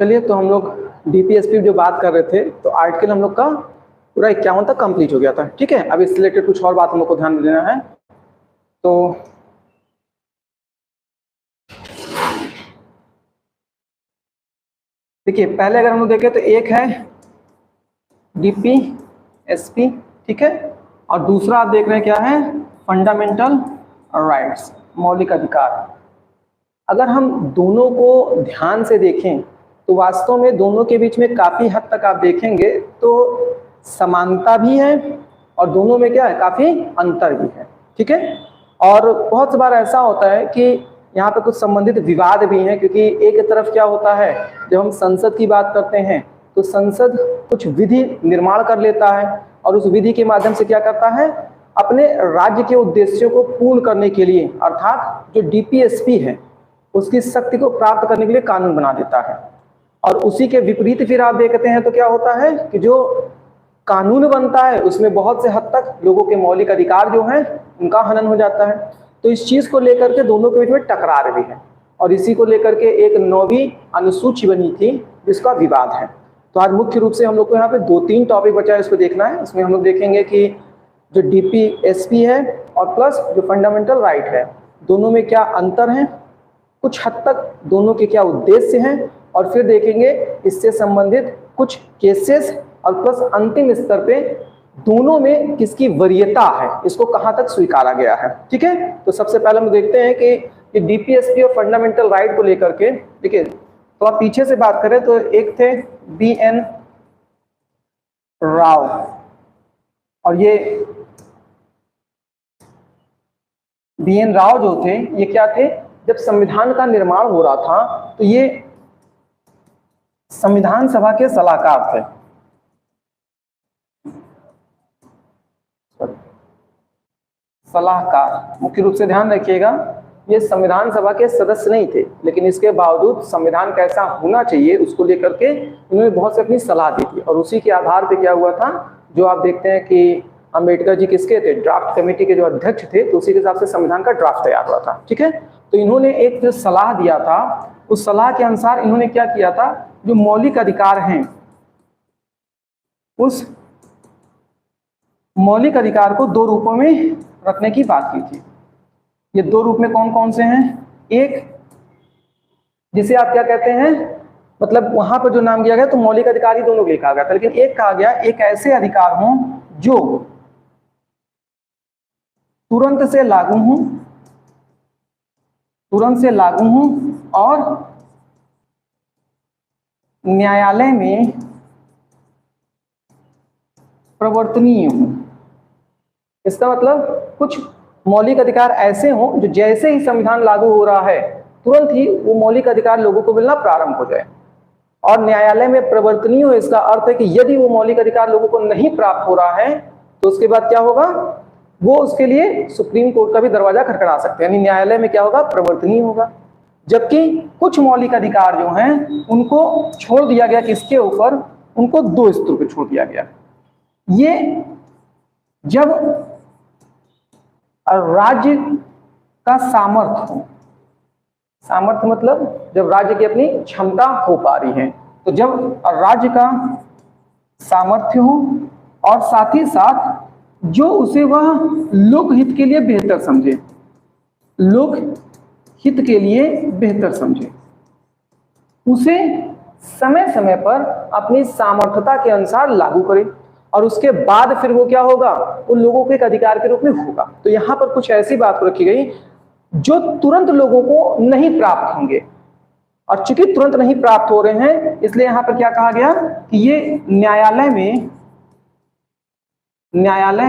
चलिए, तो हम लोग डीपीएसपी जो बात कर रहे थे, तो आर्टिकल हम लोग का पूरा 51 तक कंप्लीट हो गया था। ठीक है, अब इससे रिलेटेड कुछ और बात हम लोग को ध्यान में देना है। तो देखिए, पहले अगर हम लोग देखें तो एक है डीपीएसपी, ठीक है, और दूसरा आप देख रहे हैं क्या है, फंडामेंटल राइट्स, मौलिक अधिकार। अगर हम दोनों को ध्यान से देखें तो वास्तव में दोनों के बीच में काफी हद तक आप देखेंगे तो समानता भी है और दोनों में क्या है, काफी अंतर भी है। ठीक है, और बहुत बार ऐसा होता है कि यहाँ पे कुछ संबंधित विवाद भी हैं, क्योंकि एक तरफ क्या होता है, जब हम संसद की बात करते हैं तो संसद कुछ विधि निर्माण कर लेता है और उस विधि के माध्यम से क्या करता है, अपने राज्य के उद्देश्यों को पूर्ण करने के लिए, अर्थात जो डीपीएसपी है उसकी शक्ति को प्राप्त करने के लिए कानून बना देता है। और उसी के विपरीत फिर आप देखते हैं तो क्या होता है कि जो कानून बनता है उसमें बहुत से हद तक लोगों के मौलिक अधिकार जो हैं उनका हनन हो जाता है। तो इस चीज को लेकर के दोनों के बीच में टकरार भी है और इसी को लेकर के एक 9वीं अनुसूची बनी थी जिसका विवाद है। तो आज मुख्य रूप से हम लोग को यहाँ पे 2-3 टॉपिक बचा है, इसको देखना है। इसमें हम लोग देखेंगे कि जो डीपीएसपी है और प्लस जो फंडामेंटल राइट है, दोनों में क्या अंतर है, कुछ हद तक दोनों के क्या उद्देश्य हैं, और फिर देखेंगे इससे संबंधित कुछ केसेस, और प्लस अंतिम स्तर पे दोनों में किसकी वरीयता है, इसको कहां तक स्वीकारा गया है। ठीक है, तो सबसे पहले हम देखते हैं कि डीपीएसपी और फंडामेंटल राइट को लेकर के, देखिए तो आप पीछे से बात करें तो एक थे BN राव, और ये BN राव जो थे ये क्या थे, जब संविधान का निर्माण हो रहा था तो ये संविधान सभा के सलाहकार थे। सलाहकार, मुख्य रूप से ध्यान रखिएगा, ये संविधान सभा के सदस्य नहीं थे, लेकिन इसके बावजूद संविधान कैसा होना चाहिए उसको लेकर के उन्होंने बहुत से अपनी सलाह दी थी। और उसी के आधार पे क्या हुआ था, जो आप देखते हैं कि अंबेडकर जी किसके थे, ड्राफ्ट कमेटी के जो अध्यक्ष थे, तो उसी के हिसाब से संविधान का ड्राफ्ट तैयार हुआ था। ठीक है, तो इन्होंने एक जो सलाह दिया था उस सलाह के अनुसार इन्होंने क्या किया था, जो मौलिक अधिकार हैं उस मौलिक अधिकार को 2 रूपों में रखने की बात की थी। ये 2 रूप में कौन कौन से हैं, एक जिसे आप क्या कहते हैं, मतलब वहां पर जो नाम दिया गया तो मौलिक अधिकार ही दोनों के लिए कहा गया था, लेकिन एक कहा गया एक ऐसे अधिकार हों जो तुरंत से लागू हों, तुरंत से लागू हों और न्यायालय में प्रवर्तनीय हों। इसका मतलब कुछ मौलिक अधिकार ऐसे हों जो जैसे ही संविधान लागू हो रहा है तुरंत ही वो मौलिक अधिकार लोगों को मिलना प्रारंभ हो जाए, और न्यायालय में प्रवर्तनीय हो। इसका अर्थ है कि यदि वो मौलिक अधिकार लोगों को नहीं प्राप्त हो रहा है तो उसके बाद क्या होगा, वो उसके लिए सुप्रीम कोर्ट का भी दरवाजा खटखटा सकते हैं, यानी न्यायालय में क्या होगा, प्रवर्तनीय होगा। जबकि कुछ मौलिक अधिकार जो हैं उनको छोड़ दिया गया, किसके ऊपर, उनको 2 स्तरों पर छोड़ दिया गया। ये जब राज्य का सामर्थ्य हो, सामर्थ्य मतलब जब राज्य की अपनी क्षमता हो पा रही है, तो जब राज्य का सामर्थ्य हो और साथ ही साथ जो उसे वह लोकहित के लिए बेहतर समझे, लोकहित के लिए बेहतर समझे, उसे समय समय पर अपनी सामर्थ्यता के अनुसार लागू करे, और उसके बाद फिर वो क्या होगा, उन लोगों के एक अधिकार के रूप में होगा। तो यहाँ पर कुछ ऐसी बात रखी गई जो तुरंत लोगों को नहीं प्राप्त होंगे, और चूंकि तुरंत नहीं प्राप्त हो रहे हैं इसलिए यहाँ पर क्या कहा गया कि ये न्यायालय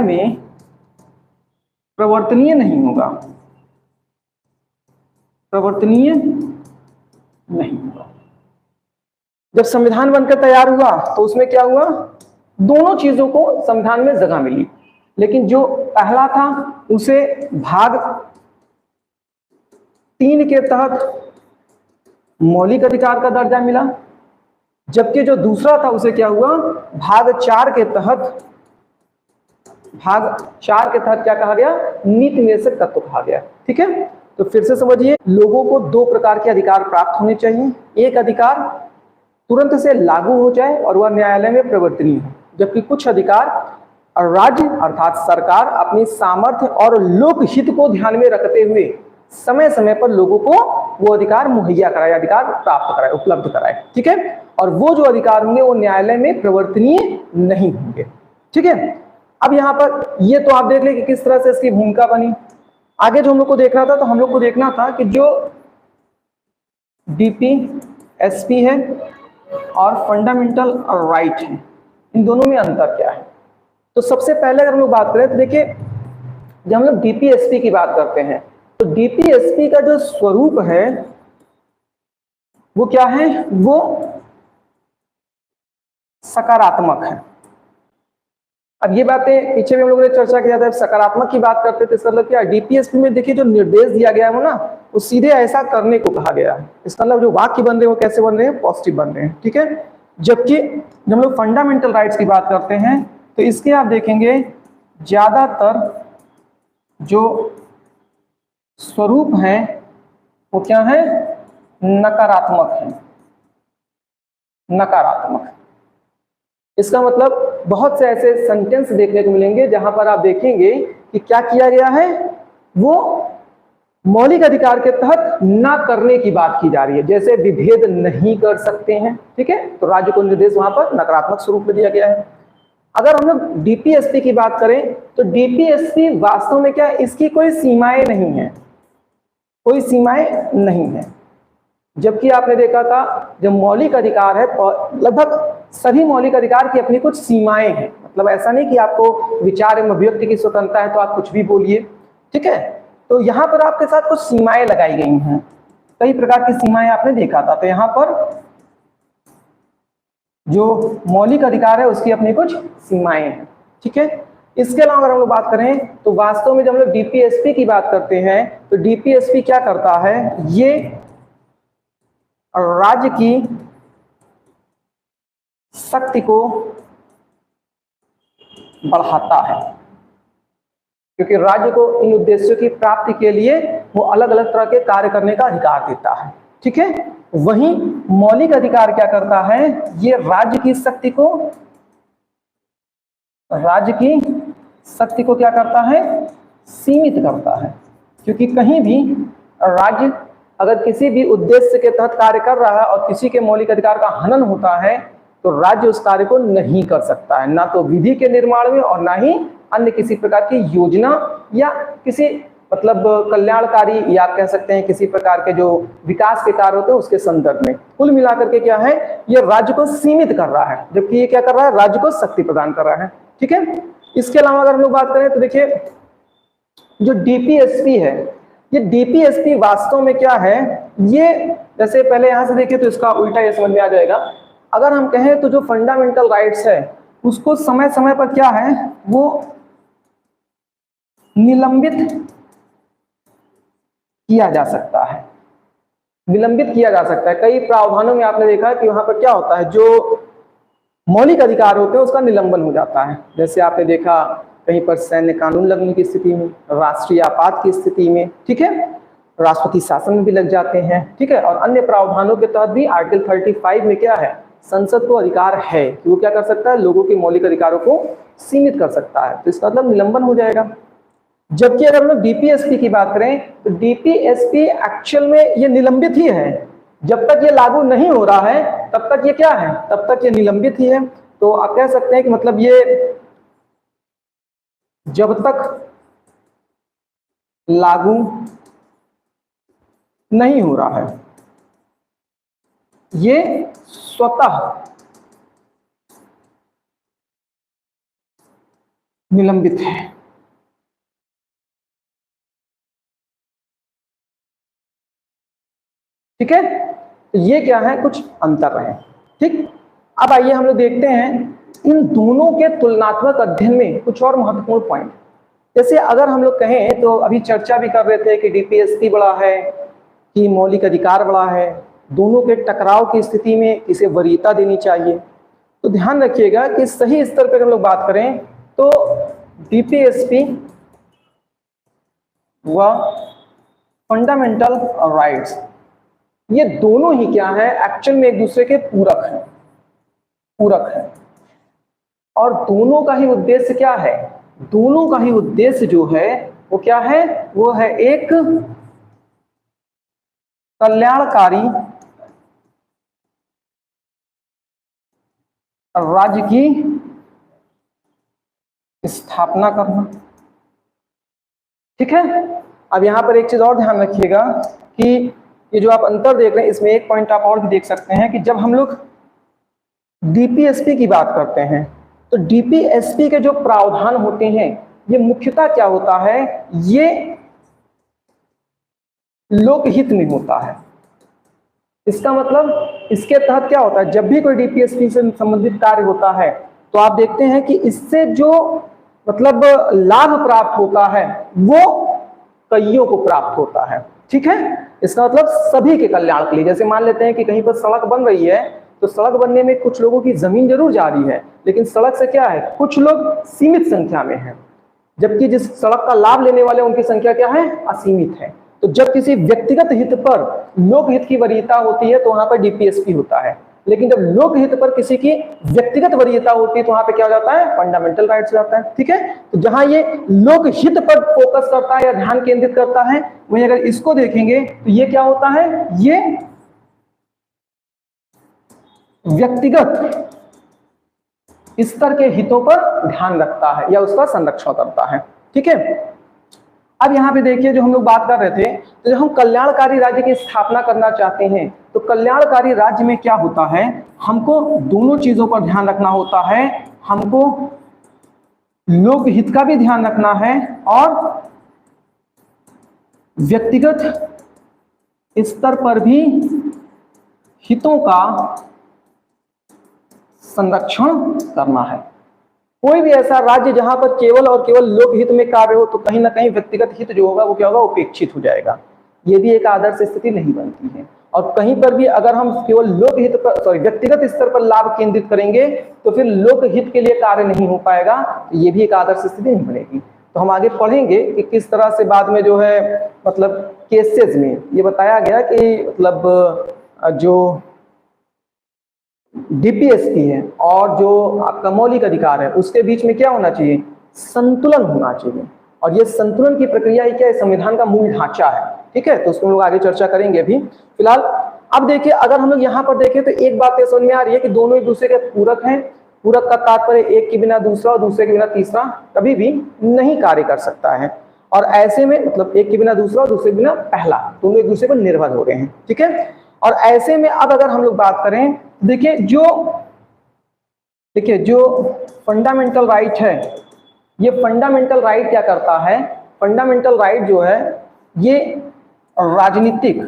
में प्रवर्तनीय नहीं होगा, प्रवर्तनीय नहीं होगा। जब संविधान बनकर तैयार हुआ तो उसमें क्या हुआ, दोनों चीजों को संविधान में जगह मिली, लेकिन जो पहला था उसे भाग 3 के तहत मौलिक अधिकार का दर्जा मिला, जबकि जो दूसरा था उसे क्या हुआ, भाग 4 के तहत क्या कहा गया, नीति निर्देशक तत्व कहा गया। ठीक है, तो फिर से समझिए, लोगों को 2 प्रकार के अधिकार प्राप्त होने चाहिए। एक अधिकार तुरंत से लागू हो जाए और वह न्यायालय में प्रवर्तनीय हो, जबकि कुछ अधिकार राज्य अर्थात सरकार अपनी सामर्थ्य और लोकहित को ध्यान में रखते हुए समय समय पर लोगों को वो अधिकार मुहैया कराए, अधिकार प्राप्त कराए, उपलब्ध कराए। ठीक है, और वो जो अधिकार होंगे वो न्यायालय में प्रवर्तनीय नहीं होंगे। ठीक है, अब यहाँ पर ये तो आप देख लें कि किस तरह से इसकी भूमिका बनी। आगे जो हम लोग को देखना था, तो हम लोग को देखना था कि जो डीपीएसपी है और फंडामेंटल राइट है, इन दोनों में अंतर क्या है। तो सबसे पहले अगर हम लोग बात करें तो देखिए, जब हम लोग डीपीएसपी की बात करते हैं तो डीपीएसपी का जो स्वरूप है वो क्या है, वो सकारात्मक है। अब ये बातें पीछे भी हम लोगों ने चर्चा किया था, सकारात्मक की बात करते थे, इसका मतलब क्या, डीपीएसपी में देखिए जो निर्देश दिया गया है ना, वो सीधे ऐसा करने को कहा गया है। इसका मतलब जो वाक्य बन रहे हैं वो कैसे बन रहे हैं, पॉजिटिव बन रहे हैं। ठीक है, जबकि जब हम लोग फंडामेंटल राइट्स की बात करते हैं तो इसके आप देखेंगे ज्यादातर जो स्वरूप है वो क्या है, नकारात्मक है। नकारात्मक, इसका मतलब बहुत से ऐसे सेंटेंस देखने को मिलेंगे जहां पर आप देखेंगे कि क्या किया गया है, वो मौलिक अधिकार के तहत ना करने की बात की जा रही है, जैसे विभेद नहीं कर सकते हैं। ठीक है, तो राज्य को निर्देश वहां पर नकारात्मक स्वरूप में दिया गया है। अगर हम लोग डीपीएसपी की बात करें तो डीपीएसपी वास्तव में क्या, इसकी कोई सीमाएं नहीं है, कोई सीमाएं नहीं है। जबकि आपने देखा था जब मौलिक अधिकार है, लगभग सभी मौलिक अधिकार की अपनी कुछ सीमाएं हैं। मतलब ऐसा नहीं कि आपको विचार एवं अभिव्यक्ति की स्वतंत्रता है तो आप कुछ भी बोलिए। ठीक है, तो यहाँ पर आपके साथ कुछ सीमाएं लगाई गई हैं, कई प्रकार की सीमाएं आपने देखा था। तो यहाँ पर जो मौलिक अधिकार है उसकी अपनी कुछ सीमाएं हैं। ठीक है, इसके अलावा अगर हम लोग बात करें तो वास्तव में जब हम लोग डीपीएसपी की बात करते हैं तो डीपीएसपी क्या करता है, ये राज्य की शक्ति को बढ़ाता है, क्योंकि राज्य को इन उद्देश्यों की प्राप्ति के लिए वो अलग अलग तरह के कार्य करने का अधिकार देता है। ठीक है, वहीं मौलिक अधिकार क्या करता है, ये राज्य की शक्ति को क्या करता है, सीमित करता है। क्योंकि कहीं भी राज्य अगर किसी भी उद्देश्य के तहत कार्य कर रहा है और किसी के मौलिक अधिकार का हनन होता है तो राज्य उस कार्य को नहीं कर सकता है, ना तो विधि के निर्माण में और ना ही अन्य किसी प्रकार की योजना या किसी मतलब कल्याणकारी या कह सकते हैं किसी प्रकार के जो विकास के कार्य होते हैं उसके संदर्भ में। कुल मिलाकर के क्या है, ये राज्य को सीमित कर रहा है, जबकि ये क्या कर रहा है, राज्य को शक्ति प्रदान कर रहा है। ठीक है, इसके अलावा अगर हम लोग बात करें तो देखिए जो डीपीएसपी है, ये डीपीएसपी वास्तव में क्या है, ये जैसे पहले यहां से देखें तो इसका उल्टा ये समझ में आ जाएगा। अगर हम कहें तो जो फंडामेंटल राइट्स है उसको समय समय पर क्या है, वो निलंबित किया जा सकता है, निलंबित किया जा सकता है। कई प्रावधानों में आपने देखा है कि वहां पर क्या होता है, जो मौलिक अधिकार होते हैं उसका निलंबन हो जाता है। जैसे आपने देखा कहीं पर सैन्य कानून लगने की स्थिति में, राष्ट्रीय आपात की स्थिति में, ठीक है, राष्ट्रपति शासन में भी लग जाते हैं। ठीक है, और अन्य प्रावधानों के तहत भी आर्टिकल 35 में क्या है, संसद को अधिकार है कि वो क्या कर सकता है, लोगों के मौलिक अधिकारों को सीमित कर सकता है। तो इसका मतलब निलंबन हो जाएगा। जबकि अगर हम लोग डीपीएसपी की बात करें तो डीपीएसपी एक्चुअल में ये निलंबित ही है, जब तक ये लागू नहीं हो रहा है तब तक ये क्या है, तब तक ये निलंबित ही है। तो आप कह सकते हैं कि मतलब ये जब तक लागू नहीं हो रहा है ये स्वतः निलंबित है। ठीक है, तो ये क्या है, कुछ अंतर है। ठीक, अब आइए हम लोग देखते हैं इन दोनों के तुलनात्मक अध्ययन में कुछ और महत्वपूर्ण पॉइंट। जैसे अगर हम लोग कहें तो अभी चर्चा भी कर रहे थे कि डीपीएसपी बड़ा है कि मौलिक अधिकार बड़ा है, दोनों के टकराव की स्थिति में इसे वरीयता देनी चाहिए। तो ध्यान रखिएगा कि सही स्तर पर हम लोग बात करें तो डीपीएसपी व फंडामेंटल राइट्स ये दोनों ही क्या है, एक्चुअल में एक दूसरे के पूरक हैं, पूरक है। और दोनों का ही उद्देश्य क्या है, दोनों का ही उद्देश्य जो है वो क्या है, वो है एक कल्याणकारी राज्य की स्थापना करना। ठीक है। अब यहां पर एक चीज और ध्यान रखिएगा कि ये जो आप अंतर देख रहे हैं, इसमें एक पॉइंट आप और भी देख सकते हैं कि जब हम लोग डीपीएसपी की बात करते हैं तो डीपीएसपी के जो प्रावधान होते हैं ये मुख्यतः क्या होता है, ये लोकहित में होता है। इसका मतलब इसके तहत क्या होता है, जब भी कोई डीपीएसपी से संबंधित कार्य होता है तो आप देखते हैं कि इससे जो मतलब लाभ प्राप्त होता है वो कईयों को प्राप्त होता है। ठीक है, इसका मतलब सभी के कल्याण के लिए। जैसे मान लेते हैं कि कहीं पर सड़क बन रही है तो सड़क बनने में कुछ लोगों की जमीन जरूर जा रही है, लेकिन सड़क से क्या है, कुछ लोग सीमित संख्या में हैं, जबकि जिस सड़क का लाभ लेने वाले उनकी संख्या क्या है, असीमित है। तो जब किसी व्यक्तिगत हित पर लोकहित की वरीयता होती है तो वहां पर डीपीएसपी होता है, लेकिन जब लोकहित पर किसी की व्यक्तिगत वरीयता होती है तो वहां पे क्या हो जाता है, फंडामेंटल राइट्स हो जाता है। ठीक है, तो जहां ये लोकहित पर फोकस करता है या ध्यान केंद्रित करता है, वहीं अगर इसको देखेंगे तो ये क्या होता है, ये व्यक्तिगत स्तर के हितों पर ध्यान रखता है या उसका संरक्षण करता है। ठीक है, अब यहाँ पे देखिए जो हम लोग बात कर रहे थे, तो जब हम कल्याणकारी राज्य की स्थापना करना चाहते हैं तो कल्याणकारी राज्य में क्या होता है, हमको दोनों चीजों पर ध्यान रखना होता है। हमको लोकहित का भी ध्यान रखना है और व्यक्तिगत स्तर पर भी हितों का संरक्षण करना है। कोई भी ऐसा राज्य जहां पर केवल और केवल लोकहित में कार्य हो तो कहीं ना कहीं व्यक्तिगत हित जो होगा वो क्या होगा, उपेक्षित हो जाएगा। ये भी एक आदर्श स्थिति नहीं बनती है। और कहीं पर भी अगर हम केवल लोकहित पर व्यक्तिगत स्तर पर लाभ केंद्रित करेंगे तो फिर लोकहित के लिए कार्य नहीं हो पाएगा, तो ये भी एक आदर्श स्थिति नहीं बनेगी। तो हम आगे पढ़ेंगे कि किस तरह से बाद में जो है मतलब केसेस में ये बताया गया कि मतलब जो डीपीएसपी है और जो आपका मौलिक अधिकार है उसके बीच में क्या होना चाहिए, संतुलन होना चाहिए। और ये संतुलन की प्रक्रिया ही क्या है, संविधान का मूल ढांचा है। ठीक है, तो उसको हम लोग आगे चर्चा करेंगे। अभी फिलहाल अब देखिए, अगर हम लोग यहाँ पर देखें तो एक बात ये समझ में आ रही है कि दोनों एक दूसरे के पूरक हैं। पूरक का तात्पर्य एक के बिना दूसरा और दूसरे के बिना तीसरा कभी भी नहीं कार्य कर सकता है। और ऐसे में मतलब एक के बिना दूसरा और दूसरे के बिना पहला, दोनों एक दूसरे पर निर्भर हो रहे हैं। ठीक है, और ऐसे में अब अगर हम लोग बात करें, देखिए जो फंडामेंटल राइट है, ये फंडामेंटल राइट क्या करता है, फंडामेंटल राइट जो है ये राजनीतिक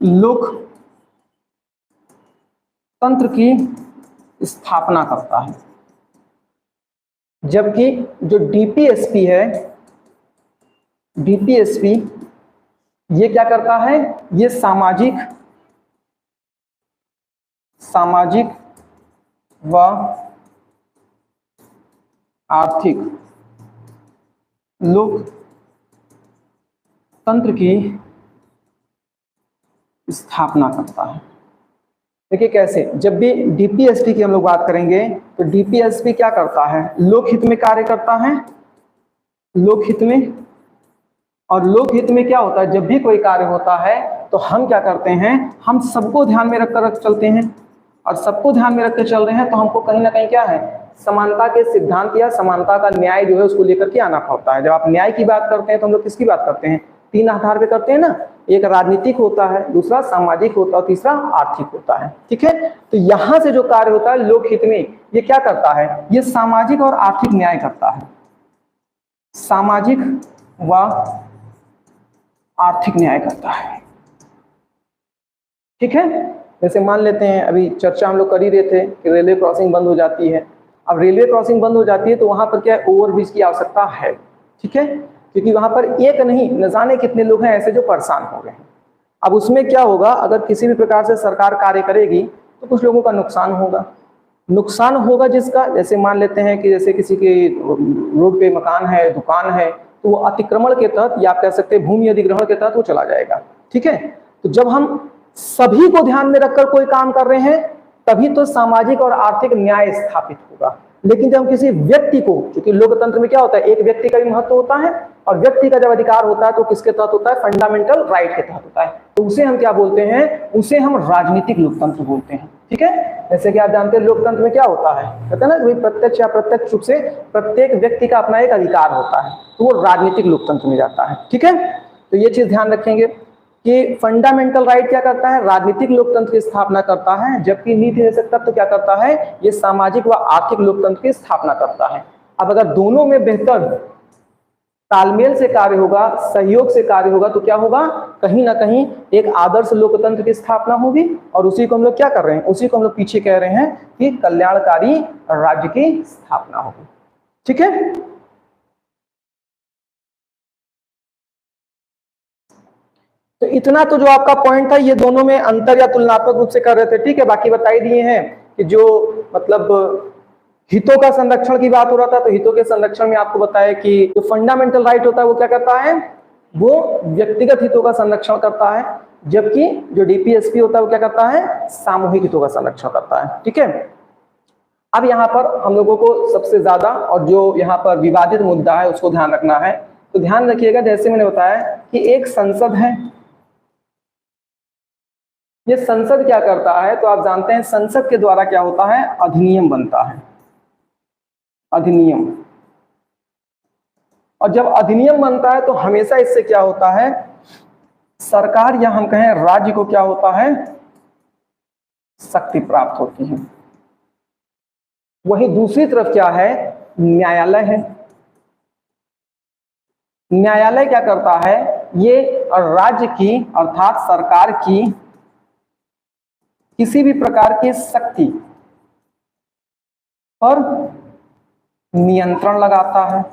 लोकतंत्र की स्थापना करता है। जबकि जो डीपीएसपी है, डीपीएसपी ये क्या करता है, ये सामाजिक व आर्थिक लोकतंत्र की स्थापना करता है। देखिए कैसे, जब भी डीपीएसपी की हम लोग बात करेंगे तो डीपीएसपी क्या करता है, लोकहित में कार्य करता है, लोकहित में। और लोकहित में क्या होता है, जब भी कोई कार्य होता है तो हम क्या करते हैं, हम सबको ध्यान में रखकर चलते हैं। और सबको ध्यान में रखकर चल रहे हैं तो हमको कहीं ना कहीं क्या है, समानता के सिद्धांत या समानता का न्याय जो है उसको लेकर के आना पड़ता है। जब आप न्याय की बात करते हैं तो हम लोग किसकी बात करते हैं, तीन आधार पे करते हैं ना, एक राजनीतिक होता है, दूसरा सामाजिक होता है और तीसरा आर्थिक होता है। ठीक है, तो यहां से जो कार्य होता है लोकहित में, ये क्या करता है, ये सामाजिक और आर्थिक न्याय करता है, सामाजिक व आर्थिक न्याय करता है। ठीक है, जैसे मान लेते हैं अभी चर्चा हम लोग कर ही रहे थे कि रेलवे क्रॉसिंग बंद हो जाती है। अब रेलवे क्रॉसिंग बंद हो जाती है तो वहां पर क्या है, ओवरब्रिज की आवश्यकता है। ठीक है, क्योंकि वहां पर एक नहीं न जाने कितने लोग हैं ऐसे जो परेशान हो गए हैं। अब उसमें क्या होगा, अगर किसी भी प्रकार से सरकार कार्य करेगी तो कुछ लोगों का नुकसान होगा। नुकसान होगा जिसका, जैसे मान लेते हैं कि जैसे किसी के रोड पे मकान है, दुकान है, तो वो अतिक्रमण के तहत या आप कह सकते हैं भूमि अधिग्रहण के तहत वो चला जाएगा। ठीक है, तो जब हम सभी को ध्यान में रखकर कोई काम कर रहे हैं तभी तो सामाजिक और आर्थिक न्याय स्थापित होगा। लेकिन जब हम किसी व्यक्ति को, क्योंकि लोकतंत्र में क्या होता है, एक व्यक्ति का भी महत्व होता है, और व्यक्ति का जब अधिकार होता है तो किसके तहत होता है, फंडामेंटल राइट के तहत होता है, तो उसे हम क्या बोलते हैं, उसे हम राजनीतिक लोकतंत्र बोलते हैं। ठीक है, जैसे कि आप जानते हैं लोकतंत्र में क्या होता है, कहते हैं ना, प्रत्यक्ष या प्रत्यक्ष रूप से प्रत्येक व्यक्ति का अपना एक अधिकार होता है, तो वो राजनीतिक लोकतंत्र में जाता है। ठीक है, तो ये चीज ध्यान रखेंगे कि फंडामेंटल राइट क्या करता है, राजनीतिक लोकतंत्र की स्थापना करता है, जबकि नीति निषेध तत्व क्या करता है, ये सामाजिक व आर्थिक लोकतंत्र की स्थापना करता है। अब अगर दोनों में बेहतर तालमेल से कार्य होगा, सहयोग से कार्य होगा, तो क्या होगा, कहीं ना कहीं एक आदर्श लोकतंत्र की स्थापना होगी, और उसी को हम लोग क्या कर रहे हैं, उसी को हम लोग पीछे कह रहे हैं कि कल्याणकारी राज्य की स्थापना होगी। ठीक है, तो इतना तो जो आपका पॉइंट था, ये दोनों में अंतर या तुलनात्मक रूप से कर रहे थे। ठीक है, बाकी बता ही दिए हैं कि जो मतलब हितों का संरक्षण की बात हो रहा था, तो हितों के संरक्षण में आपको बताया कि जो फंडामेंटल राइट होता है वो क्या करता है, वो व्यक्तिगत हितों का संरक्षण करता है, जबकि जो डीपीएसपी होता है वो क्या करता है, सामूहिक हितों का संरक्षण करता है। ठीक है, अब यहाँ पर हम लोगों को सबसे ज्यादा और जो यहाँ पर विवादित मुद्दा है उसको ध्यान रखना है। तो ध्यान रखिएगा, जैसे मैंने बताया कि एक संसद है, ये संसद क्या करता है, तो आप जानते हैं संसद के द्वारा क्या होता है, अधिनियम बनता है, अधिनियम। और जब अधिनियम बनता है तो हमेशा इससे क्या होता है, सरकार या हम कहें राज्य को क्या होता है, शक्ति प्राप्त होती है। वहीं दूसरी तरफ क्या है, न्यायालय है। न्यायालय क्या करता है, ये राज्य की अर्थात सरकार की किसी भी प्रकार की शक्ति पर नियंत्रण लगाता है।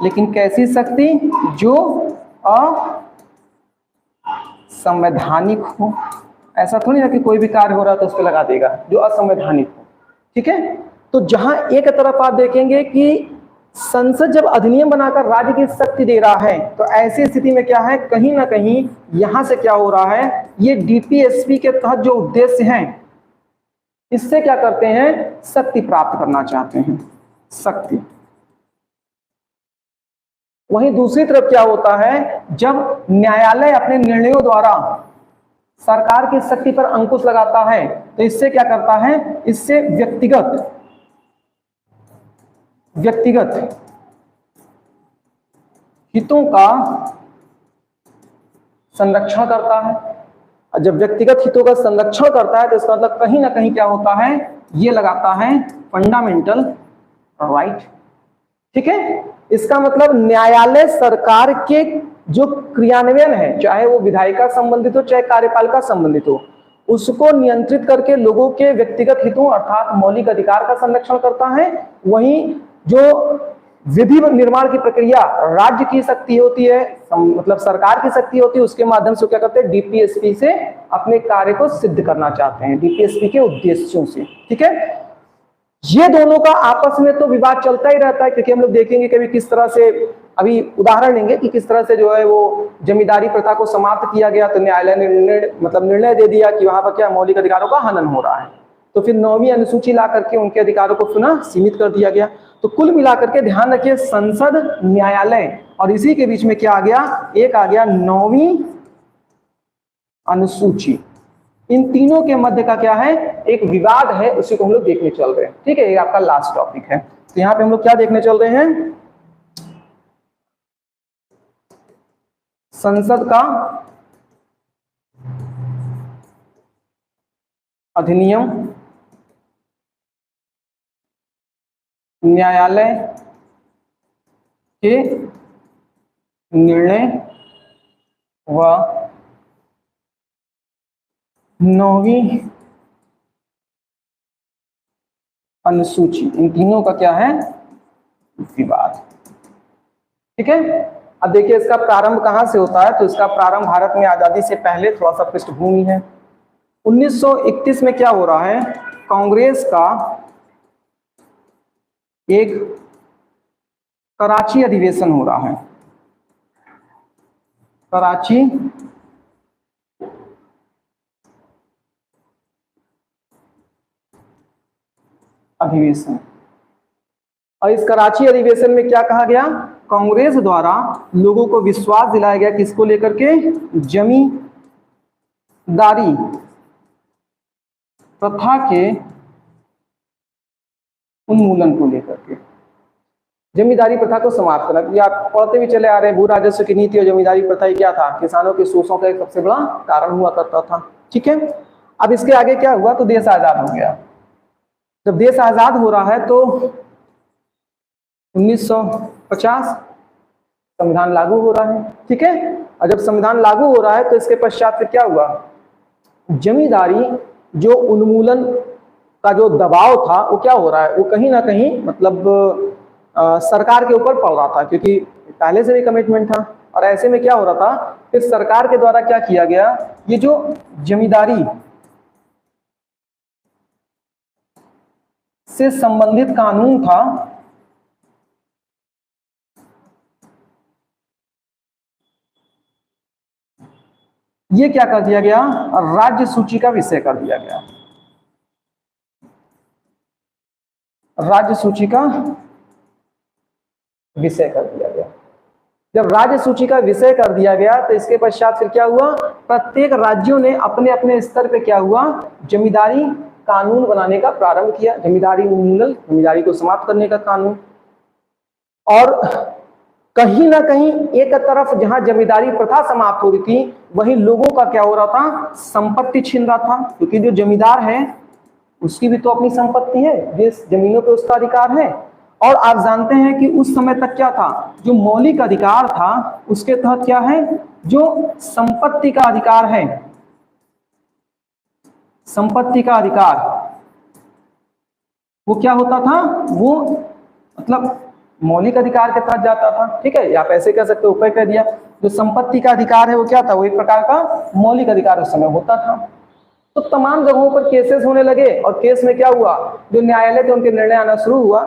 लेकिन कैसी शक्ति, जो असंवैधानिक हो। ऐसा थोड़ी ना कि कोई भी कार्य हो रहा है तो उस पर लगा देगा, जो असंवैधानिक हो। ठीक है, तो जहां एक तरफ आप देखेंगे कि संसद जब अधिनियम बनाकर राज्य की शक्ति दे रहा है, तो ऐसी स्थिति में क्या है, कहीं ना कहीं यहां से क्या हो रहा है, ये डीपीएसपी के तहत जो उद्देश्य हैं, इससे क्या करते हैं, शक्ति प्राप्त करना चाहते हैं, शक्ति। वहीं दूसरी तरफ क्या होता है, जब न्यायालय अपने निर्णयों द्वारा सरकार की शक्ति पर अंकुश लगाता है, तो इससे क्या करता है, इससे व्यक्तिगत हितों का संरक्षण करता है। और जब व्यक्तिगत हितों का संरक्षण करता है तो इसका मतलब कहीं ना कहीं क्या होता है, ये लगाता है फंडामेंटल राइट। ठीक है, इसका मतलब न्यायालय सरकार के जो क्रियान्वयन है, चाहे वो विधायिका संबंधित हो चाहे कार्यपालिका संबंधित हो, उसको नियंत्रित करके लोगों के व्यक्तिगत हितों अर्थात मौलिक अधिकार का संरक्षण करता है। वहीं जो विधि निर्माण की प्रक्रिया राज्य की शक्ति होती है, मतलब सरकार की शक्ति होती है, उसके माध्यम से क्या करते हैं, डीपीएसपी से अपने कार्य को सिद्ध करना चाहते हैं, डीपीएसपी के उद्देश्यों से। ठीक है, ये दोनों का आपस में तो विवाद चलता ही रहता है, क्योंकि हम लोग देखेंगे कि किस तरह से, अभी उदाहरण लेंगे कि किस तरह से जो है वो जमींदारी प्रथा को समाप्त किया गया, तो न्यायालय ने निर्णय दे दिया कि वहां पर क्या मौलिक अधिकारों का हनन हो रहा है, तो फिर 9वीं अनुसूची ला करके उनके अधिकारों को पुनः सीमित कर दिया गया। तो कुल मिलाकर के ध्यान रखिए, संसद, न्यायालय और इसी के बीच में क्या आ गया, एक आ गया 9वीं अनुसूची। इन तीनों के मध्य का क्या है, एक विवाद है, उसी को हम लोग देखने चल रहे हैं। ठीक है, ये आपका लास्ट टॉपिक है। तो यहाँ पे हम लोग क्या देखने चल रहे हैं, संसद का अधिनियम, न्यायालय के निर्णय व 9वीं अनुसूची, इन तीनों का क्या है, विवाद। ठीक है, अब देखिए इसका प्रारंभ कहां से होता है, तो इसका प्रारंभ भारत में आजादी से पहले, थोड़ा सा पृष्ठभूमि है। 1931 में क्या हो रहा है, कांग्रेस का एक कराची अधिवेशन हो रहा है, कराची अधिवेशन। और इस कराची अधिवेशन में क्या कहा गया? कांग्रेस द्वारा लोगों को विश्वास दिलाया गया किसको लेकर के? जमींदारी प्रथा के उन्मूलन को लेकर के, जमींदारी प्रथा को समाप्त करना। ये आप पढ़ते भी चले आ रहे हैं, भू राजस्व की नीति और जमींदारी प्रथा क्या था? किसानों के शोषण का एक सबसे बड़ा कारण हुआ करता था। ठीक है, अब इसके आगे क्या हुआ? तो देश आजाद हो गया। जब देश आजाद हो रहा है तो 1950 संविधान लागू हो रहा है। ठीक है, और जब संविधान लागू हो रहा है तो इसके पश्चात फिर क्या हुआ? जमींदारी जो उन्मूलन का जो दबाव था वो क्या हो रहा है? वो कहीं ना कहीं मतलब सरकार के ऊपर पड़ रहा था, क्योंकि पहले से भी कमिटमेंट था। और ऐसे में क्या हो रहा था? फिर सरकार के द्वारा क्या किया गया? ये जो जमींदारी से संबंधित कानून था, ये क्या कर दिया गया? राज्य सूची का विषय कर दिया गया। राज्य सूची का विषय कर दिया गया। जब राज्य सूची का विषय कर दिया गया तो इसके पश्चात फिर क्या हुआ? प्रत्येक राज्यों ने अपने अपने स्तर पे क्या हुआ? जमींदारी कानून बनाने का प्रारंभ किया। जमींदारी उन्मूलन, जमींदारी को समाप्त करने का कानून। और कहीं ना कहीं एक तरफ जहां जमींदारी प्रथा समाप्त हो रही थी, वहीं लोगों का क्या हो रहा था? संपत्ति छीन रहा था, क्योंकि जो जमींदार है उसकी भी तो अपनी संपत्ति है, जिस जमीनों पे उसका अधिकार है। और आप जानते हैं कि उस समय तक क्या था? जो मौलिक अधिकार था उसके तहत क्या है? जो संपत्ति का अधिकार है, संपत्ति का अधिकार, वो क्या होता था? वो मतलब मौलिक अधिकार के तहत जाता था। ठीक है, आप ऐसे कह सकते हो, ऊपर कह दिया। जो संपत्ति का अधिकार है वो क्या था? वो एक प्रकार का मौलिक अधिकार उस समय होता था। तो तमाम जगहों पर केसेस होने लगे, और केस में क्या हुआ? जो न्यायालय थे उनके निर्णय आना शुरू हुआ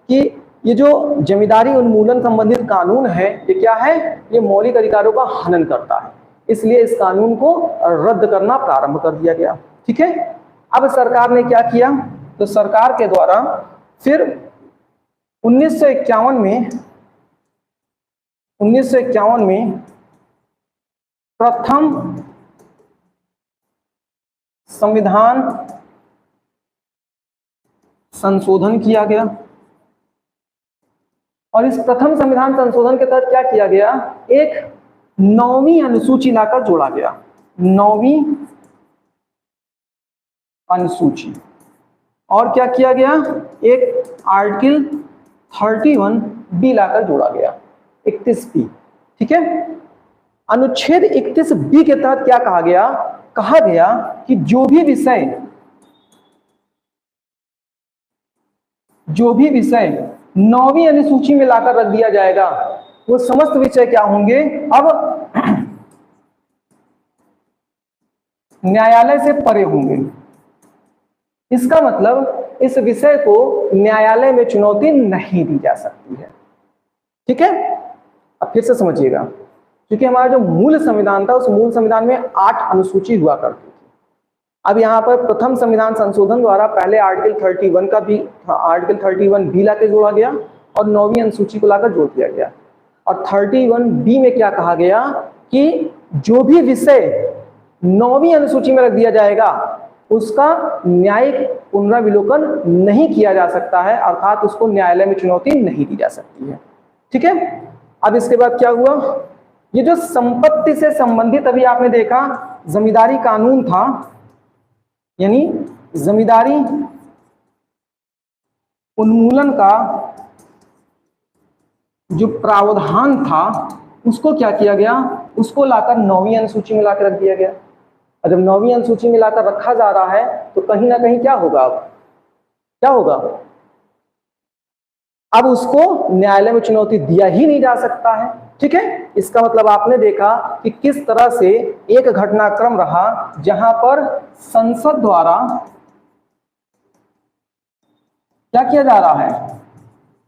कि ये जो जमींदारी उन्मूलन संबंधित कानून है, ये क्या है? ये मौलिक अधिकारों का हनन करता है, इसलिए इस कानून को रद्द करना प्रारंभ कर दिया गया। ठीक है, अब सरकार ने क्या किया? तो सरकार के द्वारा फिर 1951 में प्रथम संविधान संशोधन किया गया। और इस प्रथम संविधान संशोधन के तहत क्या किया गया? एक 9वीं अनुसूची लाकर जोड़ा गया। 9वीं अनुसूची। और क्या किया गया? एक आर्टिकल 31 बी लाकर जोड़ा गया, 31 बी। ठीक है, अनुच्छेद 31 बी के तहत क्या कहा गया? कहा गया कि जो भी विषय 9वीं अनुसूची में लाकर रख दिया जाएगा, वो समस्त विषय क्या होंगे? अब न्यायालय से परे होंगे। इसका मतलब इस विषय को न्यायालय में चुनौती नहीं दी जा सकती है। ठीक है, अब फिर से समझिएगा, क्योंकि हमारा जो मूल संविधान था उस मूल संविधान में 8 अनुसूची हुआ करती थी। अब यहाँ पर प्रथम संविधान संशोधन द्वारा पहले आर्टिकल 31 का भी, आर्टिकल 31 बी लाकर जोड़ा गया और 9वीं अनुसूची को लाकर जोड़ दिया गया। और 31 बी में क्या कहा गया? कि जो भी विषय 9वीं अनुसूची में रख दिया जाएगा उसका न्यायिक पुनराविलोकन नहीं किया जा सकता है, अर्थात उसको न्यायालय में चुनौती नहीं दी जा सकती है। ठीक है, अब इसके बाद क्या हुआ? ये जो संपत्ति से संबंधित अभी आपने देखा जमींदारी कानून था, यानी जमींदारी उन्मूलन का जो प्रावधान था उसको क्या किया गया? उसको लाकर 9वीं अनुसूची में लाकर रख दिया गया। और जब 9वीं अनुसूची में लाकर रखा जा रहा है तो कहीं ना कहीं क्या होगा? अब क्या होगा? अब उसको न्यायालय में चुनौती दिया ही नहीं जा सकता है। ठीक है, इसका मतलब आपने देखा कि किस तरह से एक घटनाक्रम रहा जहां पर संसद द्वारा क्या किया जा रहा है?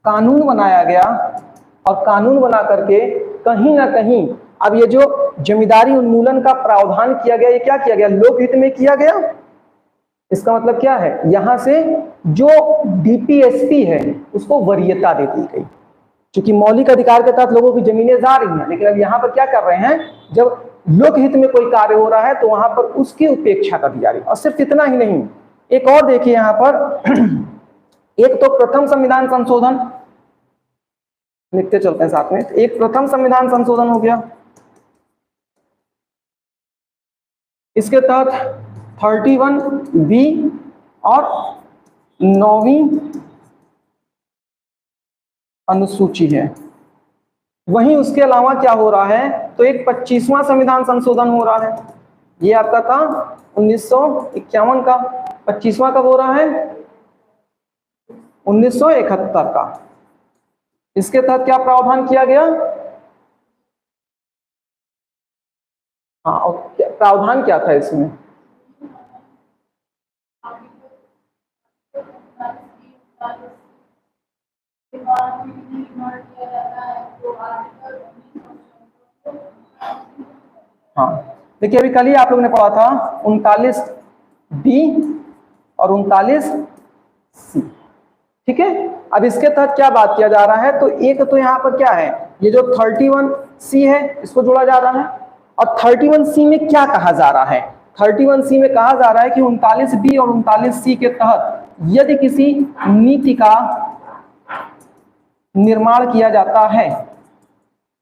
कानून बनाया गया और कानून बना करके कहीं ना कहीं अब ये जो जमींदारी उन्मूलन का प्रावधान किया गया, ये क्या किया गया, लोकहित में किया गया। इसका मतलब क्या है, यहां से जो डीपीएसपी है उसको वरीयता दे दी गई, क्योंकि मौलिक अधिकार के तहत लोगों की जमीनें जा रही हैं, लेकिन अब यहाँ पर क्या कर रहे हैं, जब लोकहित में कोई कार्य हो रहा है तो वहां पर उसकी उपेक्षा कर दी जा रही है। और सिर्फ इतना ही नहीं, एक और देखिए यहाँ पर एक तो प्रथम संविधान संशोधन, लिखते चलते हैं साथ में। एक प्रथम संविधान संशोधन हो गया, इसके तहत 31B और 9वीं अनुसूची है। वहीं उसके अलावा क्या हो रहा है, तो एक 25वां संविधान संशोधन हो रहा है। ये आपका था 1951 का, 25वां कब हो रहा है, 1971 का। इसके तहत क्या प्रावधान किया गया, हाँ, और प्रावधान क्या था इसमें, हाँ देखिए अभी कल ही आप लोगों ने पढ़ा था 39B और 39C, ठीक है। अब इसके तहत क्या बात किया जा रहा है, तो एक तो यहाँ पर क्या है, ये जो 31C है इसको जोड़ा जा रहा है, और 31C में क्या कहा जा रहा है, 31C में कहा जा रहा है कि 39B और 39C के तहत यदि किसी नीति का निर्माण किया जाता है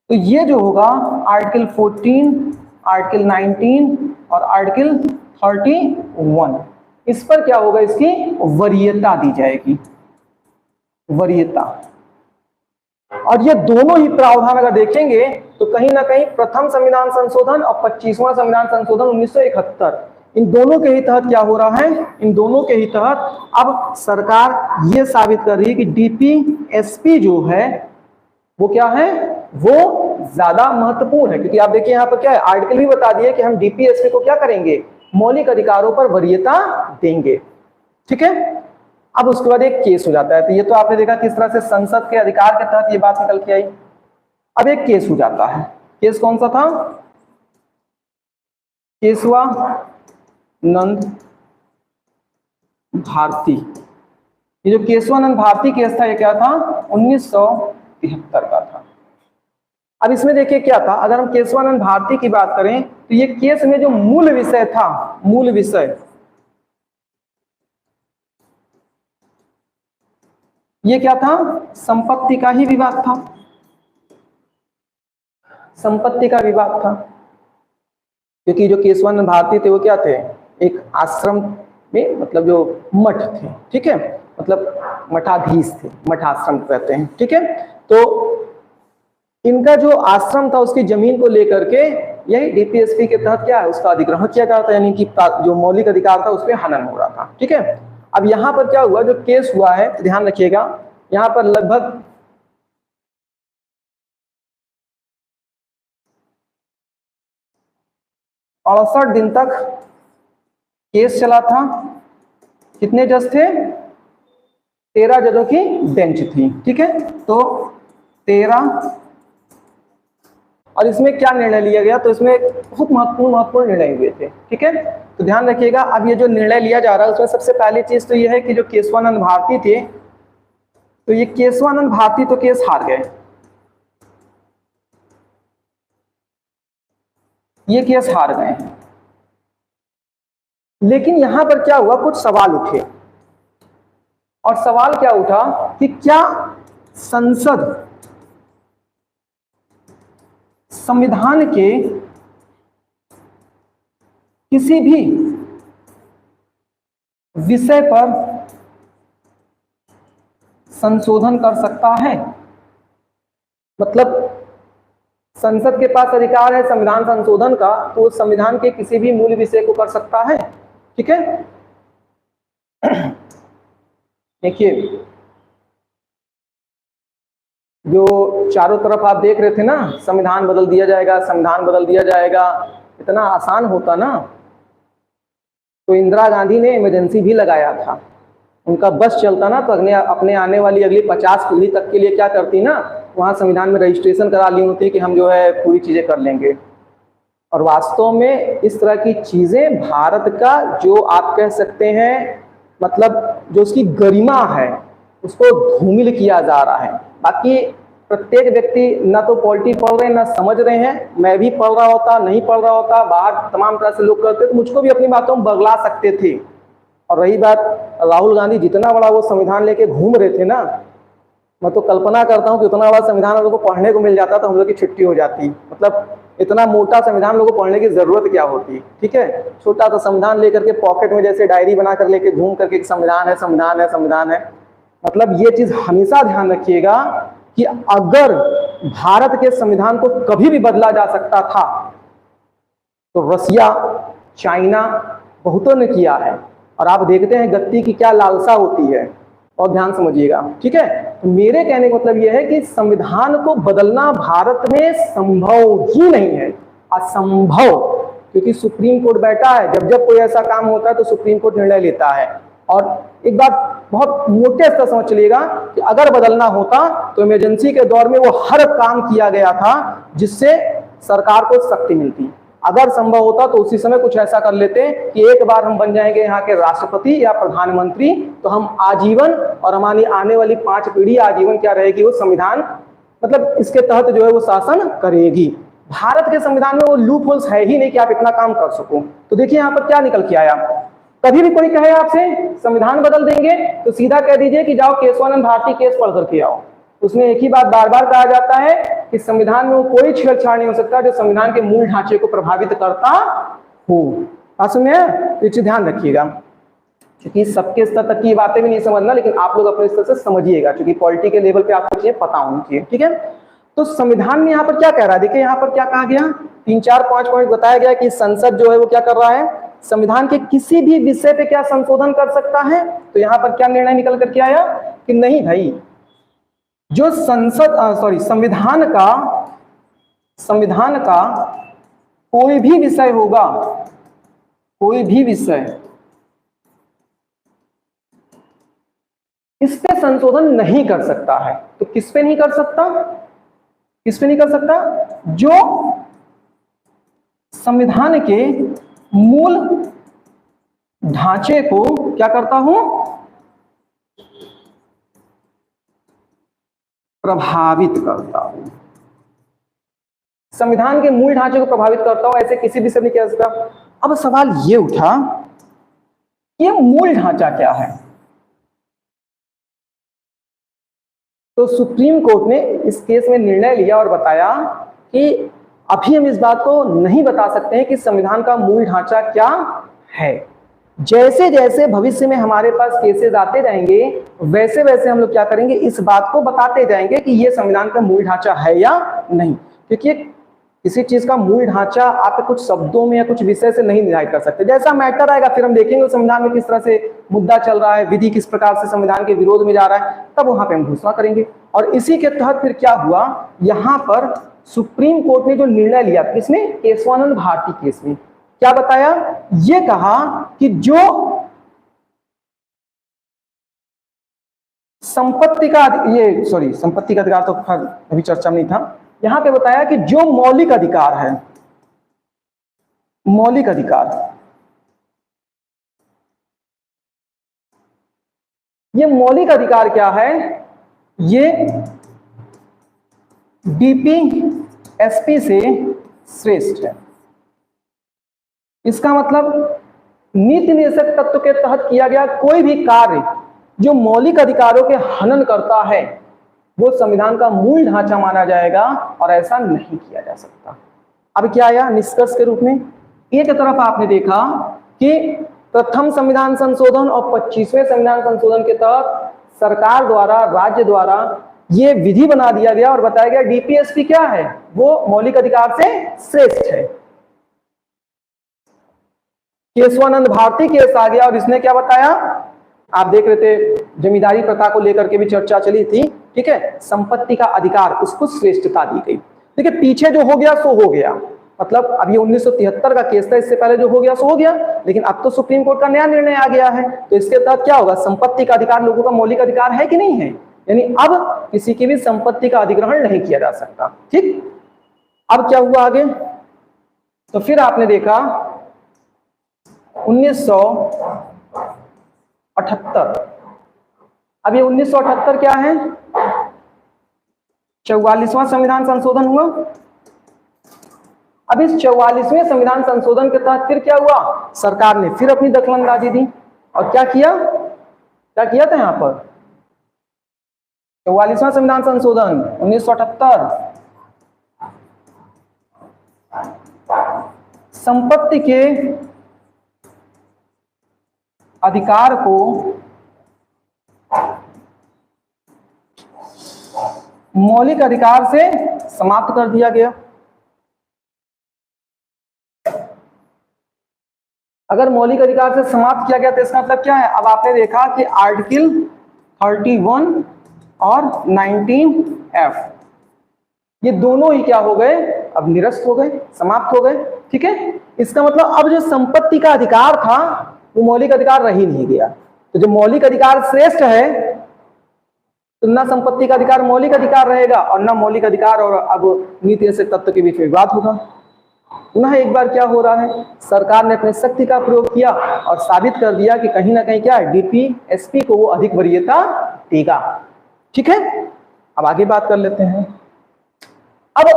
तो ये जो होगा आर्टिकल 14, आर्टिकल 19 और आर्टिकल 31, इस पर क्या होगा, इसकी वरीयता दी जाएगी, वरीयता। और ये दोनों ही प्रावधान अगर देखेंगे तो कहीं ना कहीं प्रथम संविधान संशोधन और 25वां संविधान संशोधन 1971, इन दोनों के ही तहत क्या हो रहा है, इन दोनों के ही तहत अब सरकार ये साबित कर रही है कि डीपीएसपी जो है वो क्या है, वो ज्यादा महत्वपूर्ण है। क्योंकि आप देखिए यहाँ पर क्या है, आर्टिकल भी बता दिए कि हम डीपीएसपी को क्या करेंगे, मौलिक अधिकारों पर वरीयता देंगे, ठीक है। अब उसके बाद एक केस हो जाता है, तो ये तो आपने देखा किस तरह से संसद के अधिकार के तहत ये बात निकल के आई। अब एक केस हो जाता है, केस कौन सा था, केशवानंद भारती। ये जो केशवानंद भारती केस था ये क्या था, 1973 का था। अब इसमें देखिए क्या था, अगर हम केशवानंद भारती की बात करें तो ये केस में जो मूल विषय था, मूल विषय ये क्या था, संपत्ति का ही विवाद था, संपत्ति का विवाद था। क्योंकि जो केशवानंद भारती थे वो क्या थे, एक आश्रम में, मतलब जो मठ थे, ठीक है, मतलब मठाधीश थे, मठाश्रम कहते हैं, ठीक है। तो इनका जो आश्रम था उसकी जमीन को लेकर के यही डीपीएसपी के तहत क्या है, उसका अधिग्रहण किया गया था, यानी कि जो मौलिक अधिकार था उस पर हनन हो रहा था, ठीक है। अब यहां पर क्या हुआ, जो केस हुआ है, ध्यान रखिएगा, यहां पर लगभग 68 दिन तक केस चला था। कितने जज थे, 13 जजों की बेंच थी, ठीक है। तो 13, और इसमें क्या निर्णय लिया गया, तो इसमें बहुत महत्वपूर्ण निर्णय हुए थे, ठीक है। तो ध्यान रखिएगा, अब ये जो निर्णय लिया जा रहा है उसमें सबसे पहली चीज तो ये है कि जो केशवानंद भारती थे, तो ये केशवानंद भारती तो केस हार गए, ये केस हार गए हैं। लेकिन यहां पर क्या हुआ, कुछ सवाल उठे, और सवाल क्या उठा कि क्या संसद संविधान के किसी भी विषय पर संशोधन कर सकता है, मतलब संसद के पास अधिकार है संविधान संशोधन का, तो संविधान के किसी भी मूल विषय को कर सकता है, ठीक है। देखिए जो चारों तरफ आप देख रहे थे ना, संविधान बदल दिया जाएगा, संविधान बदल दिया जाएगा, इतना आसान होता ना तो इंदिरा गांधी ने इमरजेंसी भी लगाया था, उनका बस चलता ना तो अपने आने वाली अगली 50 पीढ़ी तक के लिए क्या करती ना, वहाँ संविधान में रजिस्ट्रेशन करा ली होती कि हम जो है पूरी चीज़ें कर लेंगे। और वास्तव में इस तरह की चीज़ें भारत का जो आप कह सकते हैं मतलब जो उसकी गरिमा है उसको धूमिल किया जा रहा है। बाकी प्रत्येक व्यक्ति ना तो पॉलिटी पढ़ रहे हैं ना समझ रहे हैं। मैं भी पढ़ रहा होता, नहीं पढ़ रहा होता, बाहर तमाम तरह से लोग करते तो मुझको भी अपनी बातों में बगला सकते थे। और रही बात राहुल गांधी जितना बड़ा वो संविधान लेके घूम रहे थे ना, मैं तो कल्पना करता हूँ कि उतना बड़ा संविधान हम लोग को पढ़ने को मिल जाता तो हम लोग की छुट्टी हो जाती। मतलब इतना मोटा संविधान लोगों को पढ़ने की जरूरत क्या होती। ठीक है, छोटा सा संविधान लेकर के पॉकेट में जैसे डायरी बना कर लेके घूम करके संविधान है संविधान है संविधान है। मतलब ये चीज हमेशा ध्यान रखिएगा कि अगर भारत के संविधान को कभी भी बदला जा सकता था तो रसिया, चाइना बहुतों ने किया है। और आप देखते हैं गद्दी की क्या लालसा होती है। और ध्यान समझिएगा, ठीक है। तो मेरे कहने का मतलब यह है कि संविधान को बदलना भारत में संभव ही नहीं है, असंभव। क्योंकि सुप्रीम कोर्ट बैठा है, जब जब कोई ऐसा काम होता है तो सुप्रीम कोर्ट निर्णय लेता है। और एक बात बहुत मोटे स्तर समझ चलिएगा कि अगर बदलना होता तो इमरजेंसी के दौर में वो हर काम किया गया था जिससे सरकार को शक्ति मिलती। अगर संभव होता तो उसी समय कुछ ऐसा कर लेते कि एक बार हम बन जाएंगे यहाँ के राष्ट्रपति या प्रधानमंत्री तो हम आजीवन और हमारी आने वाली 5 पीढ़ी आजीवन क्या रहेगी, वो संविधान मतलब इसके तहत जो है वो शासन करेगी। भारत के संविधान में वो लूप होल्स है ही नहीं कि आप इतना काम कर सको। तो देखिए यहाँ पर क्या निकल के आया। कभी भी कोई कहे आपसे संविधान बदल देंगे तो सीधा कह दीजिए कि जाओ केशवानंद भारती केस पढ़ करके आओ। उसमें एक ही बात बार बार कहा जाता है कि संविधान में वो कोई छेड़छाड़ नहीं हो सकता जो संविधान के मूल ढांचे को प्रभावित करता हो। बात सुनिए, तो ध्यान रखिएगा क्योंकि सबके स्तर तक की बातें भी नहीं समझना, लेकिन आप लोग अपने स्तर से समझिएगा क्योंकि पॉलिटी के लेवल पे आपको चीजें पता होनी चाहिए। ठीक है, तो संविधान में यहाँ पर क्या कह रहा है, देखिए यहाँ पर क्या कहा गया, 3 4 5 पॉइंट बताया गया कि संसद जो है वो क्या कर रहा है, संविधान के किसी भी विषय पे क्या संशोधन कर सकता है। तो यहाँ पर क्या निर्णय निकल करके आया कि नहीं भाई, जो संविधान का कोई भी विषय होगा, कोई भी विषय, इस पे संशोधन नहीं कर सकता है। तो किस पे नहीं कर सकता, किस पे नहीं कर सकता, जो संविधान के मूल ढांचे को क्या करता हूं, प्रभावित करता हूं। संविधान के मूल ढांचे को प्रभावित करता हूं, ऐसे किसी भी से नहीं कह सकता। अब सवाल ये उठा, ये मूल ढांचा क्या है। तो सुप्रीम कोर्ट ने इस केस में निर्णय लिया और बताया कि अभी हम इस बात को नहीं बता सकते हैं कि संविधान का मूल ढांचा क्या है। जैसे जैसे भविष्य में हमारे पास केसेस आते जाएंगे वैसे वैसे हम लोग क्या करेंगे, इस बात को बताते जाएंगे कि ये संविधान का मूल ढांचा है या नहीं। क्योंकि किसी चीज का मूल ढांचा आप कुछ शब्दों में या कुछ विषय से नहीं निर्धारित कर सकते। जैसा मैटर आएगा फिर हम देखेंगे संविधान में किस तरह से मुद्दा चल रहा है, विधि किस प्रकार से संविधान के विरोध में जा रहा है, तब वहां पे हम घोषणा करेंगे। और इसी के तहत फिर क्या हुआ, यहाँ पर सुप्रीम कोर्ट ने जो निर्णय लिया, किसने, केशवानंद भारती केस में, क्या बताया, ये कहा कि जो संपत्ति का अधिकार तो अभी चर्चा में नहीं था, यहां पे बताया कि जो मौलिक अधिकार है, मौलिक अधिकार, ये मौलिक अधिकार क्या है, ये डीपीएसपी से श्रेष्ठ है। इसका मतलब नीति निषेध तत्व के तहत किया गया कोई भी कार्य जो मौलिक अधिकारों के हनन करता है वो संविधान का मूल ढांचा माना जाएगा और ऐसा नहीं किया जा सकता। अब क्या आया निष्कर्ष के रूप में, एक तरफ आपने देखा कि प्रथम संविधान संशोधन और 25वें संविधान संशोधन के तहत सरकार द्वारा, राज्य द्वारा ये विधि बना दिया गया और बताया गया डीपीएसपी क्या है, वो मौलिक अधिकार से श्रेष्ठ है। केशवानंद भारती केस आ गया और इसने क्या बताया, आप देख रहे थे जमींदारी प्रथा को लेकर के भी चर्चा चली थी, ठीक है, संपत्ति का अधिकार उसको श्रेष्ठता दी गई। देखिए पीछे जो हो गया सो हो गया, मतलब अब ये 1973 का केस था, इससे पहले जो हो गया सो हो गया, लेकिन अब तो सुप्रीम कोर्ट का नया निर्णय आ गया है। तो इसके तहत क्या होगा, संपत्ति का अधिकार लोगों का मौलिक अधिकार है कि नहीं है, यानी अब किसी की भी संपत्ति का अधिग्रहण नहीं किया जा सकता। ठीक, अब क्या हुआ आगे? तो फिर आपने देखा 1978। अब ये 1978 क्या है? 44वां संविधान संशोधन हुआ। अब इस 44वें संविधान संशोधन के तहत फिर क्या हुआ? सरकार ने फिर अपनी दखलंदाजी दी और क्या किया था यहां पर? 44वां संविधान संशोधन 1978 संपत्ति के अधिकार को मौलिक अधिकार से समाप्त कर दिया गया। अगर मौलिक अधिकार से समाप्त किया गया तो इसका मतलब क्या है? अब आपने देखा कि आर्टिकल 31 और 19F ये दोनों ही क्या हो गए? अब निरस्त हो गए, समाप्त हो गए। ठीक है, इसका मतलब अब जो संपत्ति का अधिकार था वो मौलिक अधिकार रह ही नहीं गया। तो जो मौलिक अधिकार श्रेष्ठ है तो ना संपत्ति का अधिकार मौलिक अधिकार रहेगा और ना मौलिक अधिकार और अब नीति से तत्व के बीच विवाद होगा। पुनः एक बार क्या हो रहा है? सरकार ने अपने शक्ति का प्रयोग किया और साबित कर दिया कि कहीं ना कहीं क्या है, डीपीएसपी को वो अधिक वरीयता देगा। ठीक है, अब आगे बात कर लेते हैं। अब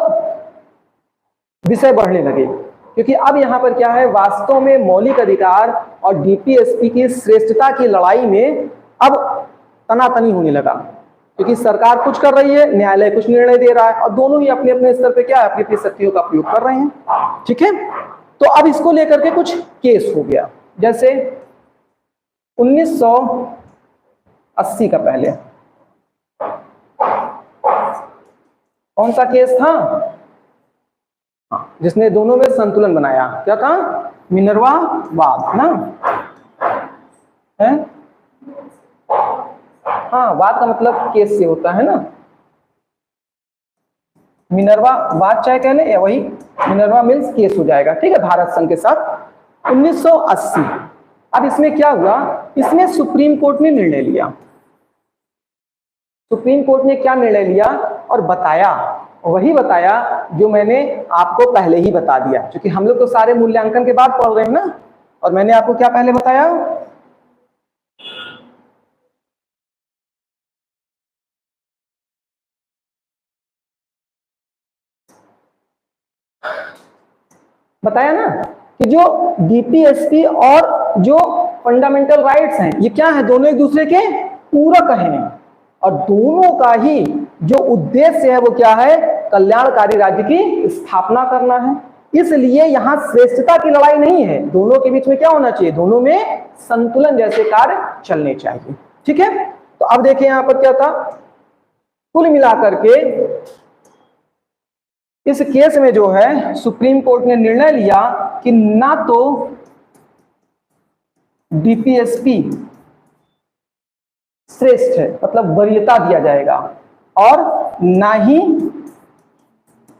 विषय बढ़ने लगे क्योंकि अब यहां पर क्या है, वास्तव में मौलिक अधिकार और डीपीएसपी की श्रेष्ठता की लड़ाई में अब तनातनी होने लगा क्योंकि सरकार कुछ कर रही है, न्यायालय कुछ निर्णय दे रहा है और दोनों ही अपने अपने स्तर पे क्या है, अपनी अपनी शक्तियों का प्रयोग कर रहे हैं। ठीक है, तो अब इसको लेकर के कुछ केस हो गया। जैसे 1980 का पहले कौन सा केस था? जिसने दोनों में संतुलन बनाया, क्या था? मिनर्वा वाद ना है? हाँ, वाद का मतलब केस से होता है ना। मिनर्वा वाद चाहे कह लें या वही मिनर्वा मिल्स केस हो जाएगा। ठीक है, भारत संघ के साथ 1980। अब इसमें क्या हुआ? इसमें सुप्रीम कोर्ट ने निर्णय लिया। सुप्रीम कोर्ट ने क्या निर्णय लिया और बताया? वही बताया जो मैंने आपको पहले ही बता दिया, क्योंकि हम लोग तो सारे मूल्यांकन के बाद पढ़ रहे हैं ना। और मैंने आपको क्या पहले बताया? बताया ना कि जो डीपीएसपी और जो फंडामेंटल राइट्स हैं ये क्या है? दोनों एक दूसरे के पूरक हैं और दोनों का ही जो उद्देश्य है वो क्या है? कल्याणकारी राज्य की स्थापना करना है। इसलिए यहां श्रेष्ठता की लड़ाई नहीं है, दोनों के बीच में क्या होना चाहिए? दोनों में संतुलन जैसे कार्य चलने चाहिए। ठीक है, तो अब देखिए यहां पर क्या था? कुल मिलाकर के इस केस में जो है सुप्रीम कोर्ट ने निर्णय लिया कि ना तो डीपीएसपी श्रेष्ठ है, मतलब वरीयता दिया जाएगा, और ना ही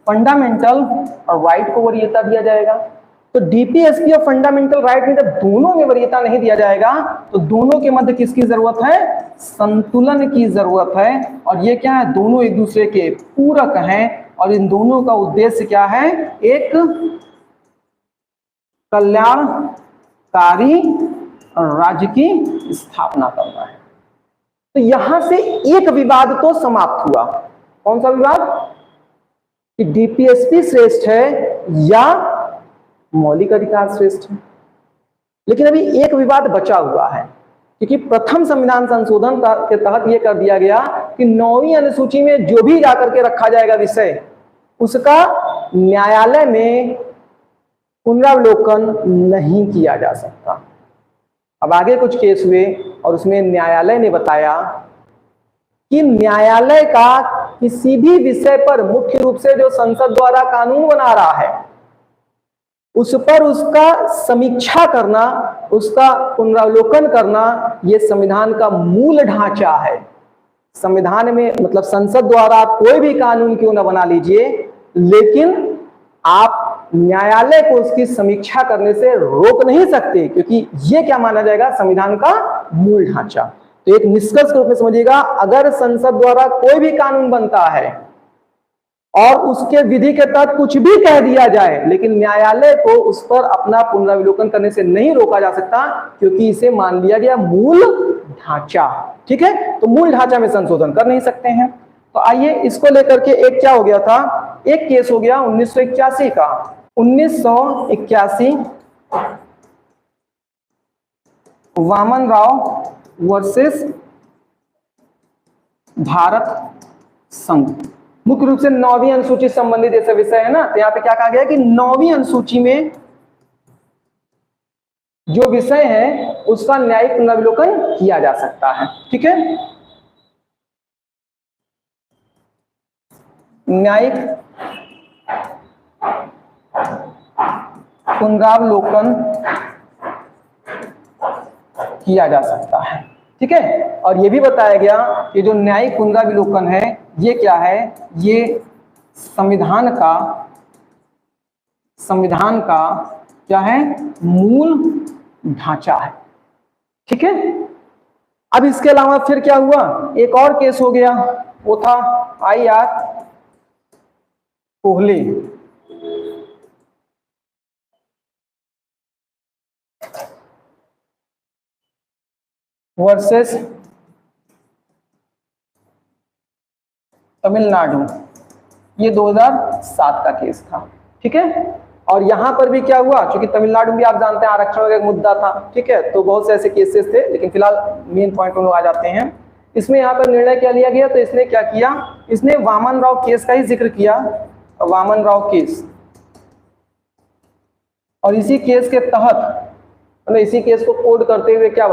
फंडामेंटल और राइट को वरीयता दिया जाएगा। तो डीपीएसपी और फंडामेंटल राइट में जब दोनों में वरीयता नहीं दिया जाएगा तो दोनों के मध्य किसकी जरूरत है? संतुलन की जरूरत है। और ये क्या है? दोनों एक दूसरे के पूरक हैं और इन दोनों का उद्देश्य क्या है? एक कल्याणकारी राज्य की स्थापना करना है। तो यहां से एक विवाद तो समाप्त हुआ। कौन सा विवाद? कि डीपीएसपी श्रेष्ठ है या मौलिक अधिकार श्रेष्ठ है। लेकिन अभी एक विवाद बचा हुआ है क्योंकि प्रथम संविधान संशोधन के तहत यह कर दिया गया कि 9वीं अनुसूची में जो भी जाकर के रखा जाएगा विषय, उसका न्यायालय में पुनरावलोकन नहीं किया जा सकता। अब आगे कुछ केस हुए और उसमें न्यायालय ने बताया कि न्यायालय का किसी भी विषय पर मुख्य रूप से जो संसद द्वारा कानून बना रहा है उस पर उसका समीक्षा करना, उसका पुनरावलोकन करना, यह संविधान का मूल ढांचा है। संविधान में मतलब संसद द्वारा आप कोई भी कानून क्यों ना बना लीजिए, लेकिन आप न्यायालय को उसकी समीक्षा करने से रोक नहीं सकते, क्योंकि यह क्या माना जाएगा? संविधान का मूल ढांचा। तो एक निष्कर्ष के रूप में समझिएगा, अगर संसद द्वारा कोई भी कानून बनता है और उसके विधि के तहत कुछ भी कह दिया जाए, लेकिन न्यायालय को उस पर अपना पुनरावलोकन करने से नहीं रोका जा सकता, क्योंकि इसे मान लिया गया मूल ढांचा। ठीक है, तो मूल ढांचा में संशोधन कर नहीं सकते हैं। तो आइए इसको लेकर के एक क्या हो गया था, एक केस हो गया 1981 का। 1981 वामन राव वर्सेस भारत संघ। मुख्य रूप से 9वीं अनुसूची संबंधित जैसे विषय है ना, तो यहां पे क्या कहा गया कि 9वीं अनुसूची में जो विषय है उसका न्यायिक पुनर्विलोकन किया जा सकता है। ठीक है, न्यायिक पुनरावलोकन किया जा सकता है। ठीक है, और यह भी बताया गया कि जो न्यायिक पुनरावलोकन है ये क्या है, ये संविधान का क्या है, मूल ढांचा है। ठीक है, अब इसके अलावा फिर क्या हुआ, एक और केस हो गया, वो था IR कोहली वर्सेस तमिलनाडु। ये 2007 का केस था। ठीक है, और यहां पर भी क्या हुआ, क्योंकि तमिलनाडु भी आप जानते हैं आरक्षण का एक मुद्दा था। ठीक है, तो बहुत से ऐसे केसेस थे, लेकिन फिलहाल मेन पॉइंट में आ जाते हैं। इसमें यहाँ पर निर्णय क्या लिया गया, तो इसने क्या किया, इसने वामन राव केस का ही जिक्र किया, वामन राव केस, और इसी केस के तहत मतलब इसी केस को कोड करते हुए क्या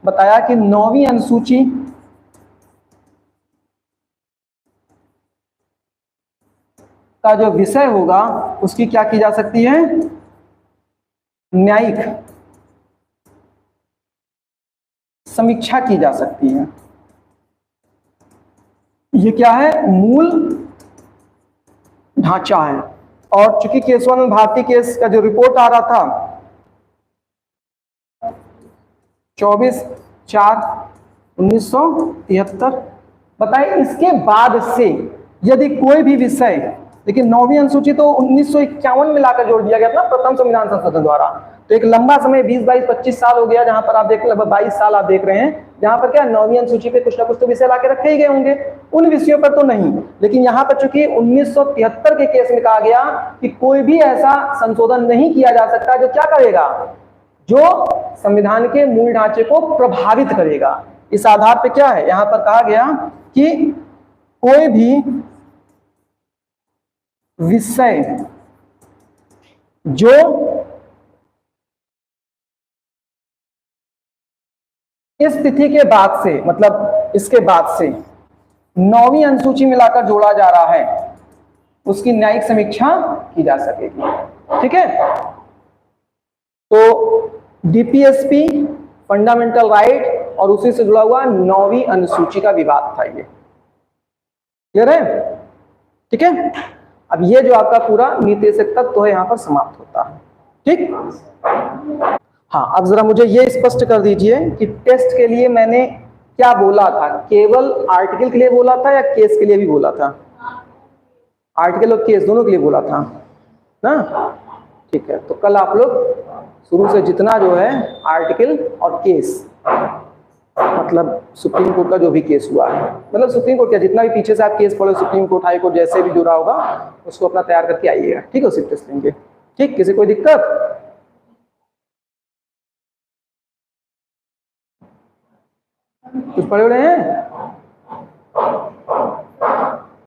बताया कि 9वीं अनुसूची का जो विषय होगा उसकी क्या की जा सकती है, न्यायिक समीक्षा की जा सकती है। ये क्या है, मूल ढांचा है। और चूंकि केशवानंद भारती केस का जो रिपोर्ट आ रहा था 24/4/1973, बताइए इसके बाद से यदि कोई भी विषय, लेकिन 9वीं अनुसूची तो 1951 में लाकर जोड़ दिया गया था प्रथम संविधान संशोधन द्वारा, तो एक लंबा समय 20-22-25 साल हो गया, जहां पर आप देख लगभग 22 साल आप देख रहे हैं, जहां पर क्या 9वीं अनुसूची पे कुछ ना कुछ तो विषय लाके रखे ही गए होंगे, उन विषयों पर तो नहीं। लेकिन यहाँ पर चूंकि 1973 के केस में कहा गया कि कोई भी ऐसा संशोधन नहीं किया जा सकता जो क्या करेगा, जो संविधान के मूल ढांचे को प्रभावित करेगा। इस आधार पर क्या है, यहां पर कहा गया कि कोई भी विषय जो इस तिथि के बाद से, मतलब इसके बाद से 9वीं अनुसूची में लाकर जोड़ा जा रहा है, उसकी न्यायिक समीक्षा की जा सकेगी। ठीक है, तो डीपीएसपी, फंडामेंटल राइट और उसी से जुड़ा हुआ 9वीं अनुसूची का विवाद था ये। क्लियर है? ठीक है, अब ये जो आपका पूरा नीतिशक तत्व है यहां पर समाप्त होता है। ठीक, हाँ, अब जरा मुझे ये स्पष्ट कर दीजिए कि टेस्ट के लिए मैंने क्या बोला था, केवल आर्टिकल के लिए बोला था या केस के लिए भी बोला था? आर्टिकल और केस दोनों के लिए बोला था ना। ठीक है, तो कल आप लोग शुरू से जितना जो है आर्टिकल और केस, मतलब सुप्रीम कोर्ट का जो भी केस हुआ है, मतलब सुप्रीम कोर्ट का जितना भी पीछे से आप केस पढ़े, सुप्रीम कोर्ट, हाई कोर्ट, जैसे भी जुड़ा होगा उसको अपना तैयार करके आइएगा। ठीक है, उसी टेस्ट लेंगे। ठीक, किसी कोई दिक्कत? कुछ पढ़े हुए हैं?